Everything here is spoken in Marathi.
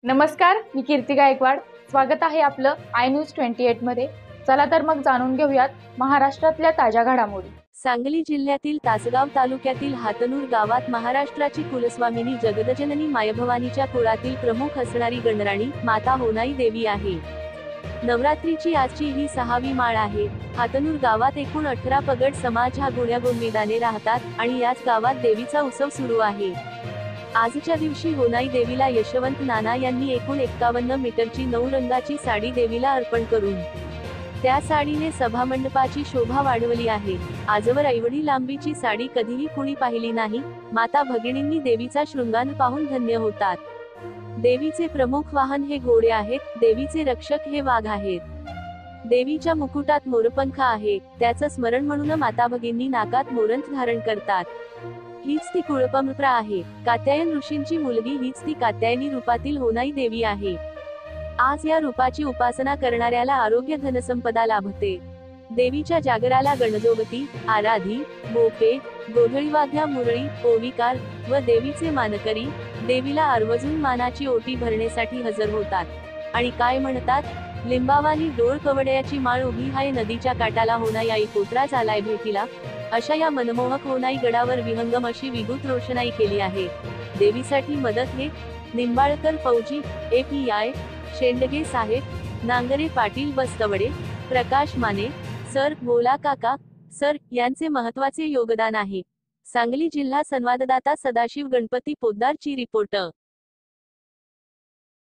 नमस्कार, मी कीर्ती गायकवाड। स्वागत आहे आपलं आय न्यूज 28 मध्ये। चला तर मग जाणून घेऊयात महाराष्ट्रातल्या ताज्या घडामोडी। सांगली जिल्ह्यातील तासगाव तालुक्यातील हातनूर गावात महाराष्ट्राची कुलस्वामिनी जगदजननी मायभवानीच्या कुळातील प्रमुख असणारी गणराणी माता होनाई देवी आहे। नवरात्रीची आजची ही 6वी माळ आहे। हातनूर गावात एकूण 18 पगड समाज हा गुण्यागोविंदाने राहतात आणि याच गावात देवीचा उत्सव सुरू आहे। आजच्या दिवशी होनाई देवीला यशवंत नाना यांनी एकूण 51 मीटरची 9 रंगाची साडी देवीला अर्पण करून त्या साडीने सभामंडपाची शोभा वाढवली आहे। आजवर एवढी लांबीची साडी कधीही कुणी पाहिली नाही। माता भगिनींनी देवीचा शृंगार पाहून धन्य होतात। देवीचे प्रमुख वाहन हे घोडे आहेत। देवीचे रक्षक हे वाघ आहेत। देवीच्या मुकुटात मोरपंख आहे। त्याचं स्मरण म्हणून माता भगिनी नाकात मोरंत धारण करतात। हीच ती कुळपरंपरा आहे। कात्यायन ऋषींची मुलगी हीच ती कात्यायनी रूपातील होनाई देवी आहे। आज या रूपाची उपासना करणाऱ्याला आरोग्य धनसंपदा लाभते। देवीच्या जागराला गणजोगती, आराधी, बोपे, गोधळीवाद्या, मुरळी, ओविकार व देवीचे मानकरी देवीला आवर्जून मानाची ओटी भरण्यासाठी हजर होतात। आणि काय म्हणतात, लिंबावानी डोळ कवड्याची माळ उभी हाय नदीच्या काठाला होनाई आई कोत्रा झालाय भेटीला। अशा या मनमोहक होनाई गडावर विहंगम अशी विद्युत रोषणाई केली आहे। देवीसाठी मदत हे निंबाळकर फौजी, API शेंडगे साहेब, नांगरे पाटील बस्तवडे, प्रकाश माने सर, भोला काका सर यांचे महत्त्वाचे योगदान आहे। सांगली जिल्हा संवाददाता सदाशिव गणपती पोद्दारची रिपोर्ट।